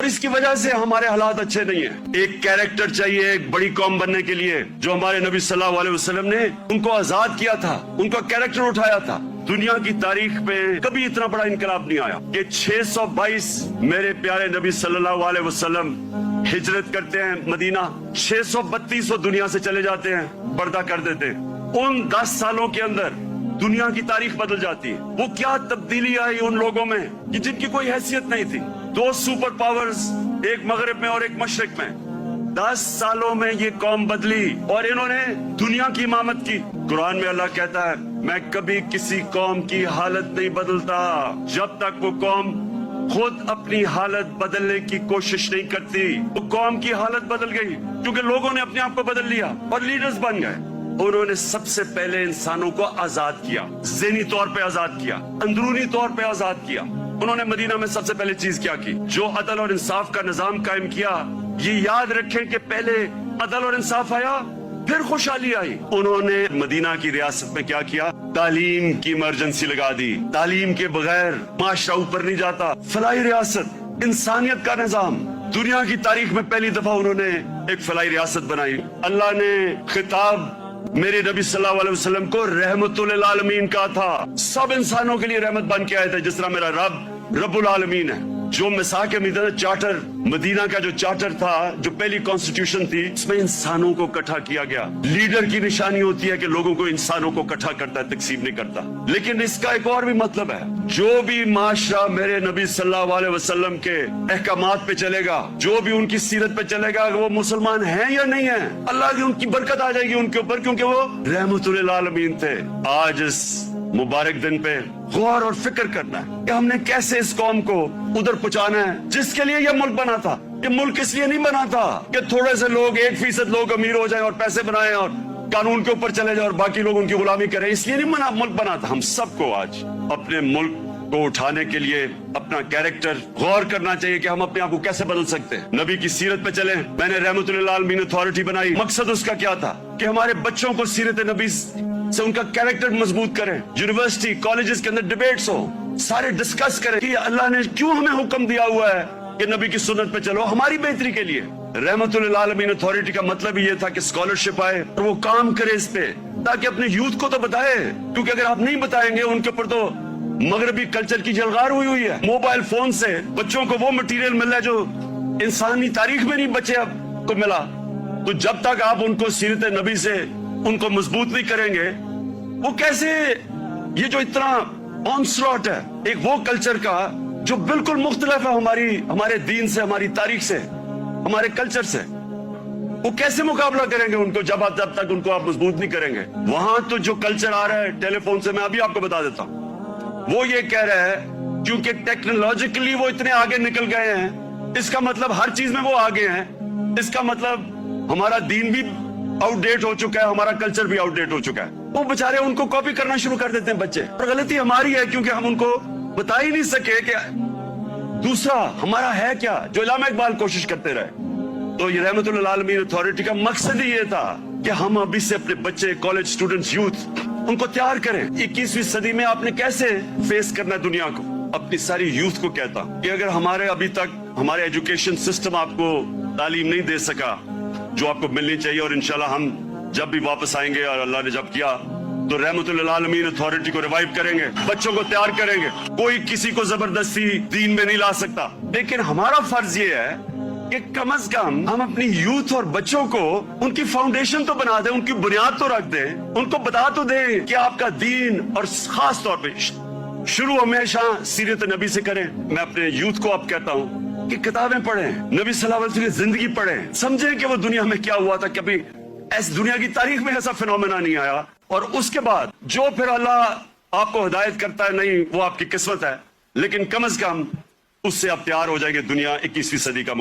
اس کی وجہ سے ہمارے حالات اچھے نہیں ہیں۔ ایک کیریکٹر چاہیے ایک بڑی قوم بننے کے لیے، جو ہمارے نبی صلی اللہ علیہ وسلم نے ان کو آزاد کیا تھا، ان کا کیریکٹر اٹھایا تھا۔ دنیا کی تاریخ میں کبھی اتنا بڑا انقلاب نہیں آیا کہ 622 میرے پیارے نبی صلی اللہ علیہ وسلم ہجرت کرتے ہیں مدینہ، 632 وہ دنیا سے چلے جاتے ہیں، پردہ کر دیتے ہیں۔ ان 10 سالوں کے اندر دنیا کی تاریخ بدل جاتی ہے۔ وہ کیا تبدیلی آئی ان لوگوں میں کہ جن کی کوئی حیثیت نہیں تھی۔ 2 سپر پاورز، ایک مغرب میں اور ایک مشرق میں، 10 سالوں میں یہ قوم بدلی اور انہوں نے دنیا کی امامت کی۔ قرآن میں اللہ کہتا ہے میں کبھی کسی قوم کی حالت نہیں بدلتا جب تک وہ قوم خود اپنی حالت بدلنے کی کوشش نہیں کرتی۔ وہ قوم کی حالت بدل گئی کیونکہ لوگوں نے اپنے آپ کو بدل لیا اور لیڈرز بن گئے۔ انہوں نے سب سے پہلے انسانوں کو آزاد کیا، ذہنی طور پہ آزاد کیا، اندرونی طور پہ آزاد کیا۔ انہوں نے مدینہ میں سب سے پہلے چیز کیا کی؟ جو عدل اور انصاف کا نظام قائم کیا۔ یہ یاد رکھیں کہ پہلے عدل اور انصاف آیا پھر خوشحالی آئی۔ انہوں نے مدینہ کی ریاست میں کیا کیا؟ تعلیم کی ایمرجنسی لگا دی۔ تعلیم کے بغیر معاشرہ اوپر نہیں جاتا۔ فلاحی ریاست، انسانیت کا نظام، دنیا کی تاریخ میں پہلی دفعہ انہوں نے ایک فلاحی ریاست بنائی۔ اللہ نے خطاب میرے نبی صلی اللہ علیہ وسلم کو رحمت للعالمین کا تھا، سب انسانوں کے لیے رحمت بن کے آئے تھے، جس طرح میرا رب العالمین ہے۔ جو مساق مدینہ چارٹر، مدینہ کا جو چارٹر تھا، جو پہلی کانسٹیٹیوشن تھی، اس میں انسانوں کو اکٹھا کیا گیا۔ لیڈر کی نشانی ہوتی ہے کہ لوگوں کو، انسانوں کو اکٹھا کرتا ہے، تقسیم نہیں کرتا۔ لیکن اس کا ایک اور بھی مطلب ہے، جو بھی معاشرہ میرے نبی صلی اللہ علیہ وسلم کے احکامات پہ چلے گا، جو بھی ان کی سیرت پہ چلے گا، وہ مسلمان ہیں یا نہیں ہیں، اللہ کی ان کی برکت آ جائے گی ان کے اوپر، کیونکہ وہ رحمت للعالمین تھے۔ آج اس مبارک دن پہ غور اور فکر کرنا ہے کہ ہم نے کیسے اس قوم کو ادھر پہنچانا ہے جس کے لیے یہ ملک بنا تھا۔ یہ ملک اس لیے نہیں بنا تھا کہ تھوڑے سے لوگ، 1% لوگ امیر ہو جائیں اور پیسے بنائیں اور قانون کے اوپر چلے جائیں اور باقی لوگ ان کی غلامی کریں۔ اس لیے نہیں ملک بنا تھا۔ ہم سب کو آج اپنے ملک کو اٹھانے کے لیے اپنا کیریکٹر غور کرنا چاہیے کہ ہم اپنے آپ کو کیسے بدل سکتے ہیں۔ نبی کی سیرت پہ چلیں۔ میں نے رحمت للعالمین اتھارٹی بنائی، مقصد اس کا کیا تھا کہ ہمارے بچوں کو سیرت نبی سے ان کا کیریکٹر مضبوط کریں۔ یونیورسٹی کالجز کے اندر ڈیبیٹس ہو، سارے ڈسکس کریں کہ اللہ نے کیوں ہمیں حکم دیا ہوا ہے کہ نبی کی سنت پہ چلو، ہماری بہتری کے لیے۔ رحمت للعالمین اتھارٹی کا مطلب یہ تھا کہ اسکالرشپ آئے اور وہ کام کرے اس پہ، تاکہ اپنے یوتھ کو تو بتائے، کیونکہ اگر آپ نہیں بتائیں گے ان کے اوپر تو مغربی کلچر کی جلغار ہوئی ہے۔ موبائل فون سے بچوں کو وہ مٹیریل مل رہا ہے جو انسانی تاریخ میں نہیں بچے اب کو ملا۔ تو جب تک آپ ان کو سیرت نبی سے ان کو مضبوط نہیں کریں گے، وہ کیسے، یہ جو اتنا آنسلاٹ ہے ایک وہ کلچر کا جو بالکل مختلف ہے ہمارے دین سے، ہماری تاریخ سے، ہمارے کلچر سے، وہ کیسے مقابلہ کریں گے ان کو جب تک ان کو آپ مضبوط نہیں کریں گے۔ وہاں تو جو کلچر آ رہا ہے ٹیلی فون سے، میں ابھی آپ کو بتا دیتا ہوں، وہ یہ کہہ رہا ہے کیونکہ ٹیکنالوجیکلی وہ اتنے آگے نکل گئے ہیں، اس کا مطلب ہر چیز میں وہ آگے ہیں، اس کا مطلب ہمارا دین بھی آؤٹ ڈیٹ ہو چکا ہے، ہمارا کلچر بھی آؤٹ ڈیٹ ہو چکا ہے۔ وہ بےچارے ان کو کاپی کرنا شروع کر دیتے ہیں بچے، اور غلطی ہماری ہے کیونکہ ہم ان کو بتا ہی نہیں سکے کہ دوسرا ہمارا ہے کیا، جو علامہ اقبال کوشش کرتے رہے۔ تو یہ رحمت للعالمین اتھارٹی کا مقصد ہی یہ تھا کہ ہم ابھی سے اپنے بچے، کالج اسٹوڈنٹس، یوتھ، ان کو تیار کریں۔ 21ویں صدی میں آپ نے کیسے فیس کرنا ہے دنیا کو۔ اپنی ساری یوتھ کو کہتا کہ اگر ہمارے ابھی تک ہمارے ایجوکیشن سسٹم آپ کو تعلیم نہیں دے سکا جو آپ کو ملنی چاہیے، اور انشاءاللہ ہم جب بھی واپس آئیں گے اور اللہ نے جب کیا تو رحمت للعالمین اتھارٹی کو ریوائیو کریں گے، بچوں کو تیار کریں گے۔ کوئی کسی کو زبردستی دین میں نہیں لا سکتا، لیکن ہمارا فرض یہ ہے کہ کم از کم ہم اپنی یوتھ اور بچوں کو ان کی فاؤنڈیشن تو بنا دیں، ان کی بنیاد تو رکھ دیں، ان کو بتا تو دیں کہ آپ کا دین، اور خاص طور پہ شروع ہمیشہ سیرت نبی سے کریں۔ میں اپنے یوتھ کو اب کہتا ہوں کہ کتابیں پڑھیں، نبی صلی اللہ علیہ وسلم کی زندگی پڑھیں، سمجھیں کہ وہ دنیا میں کیا ہوا تھا، کبھی ایس دنیا کی تاریخ میں ایسا فینومینا نہیں آیا۔ اور اس کے بعد جو پھر اللہ آپ کو ہدایت کرتا ہے، نہیں وہ آپ کی قسمت ہے، لیکن کم از کم اس سے آپ تیار ہو جائیں گے دنیا 21ویں صدی کا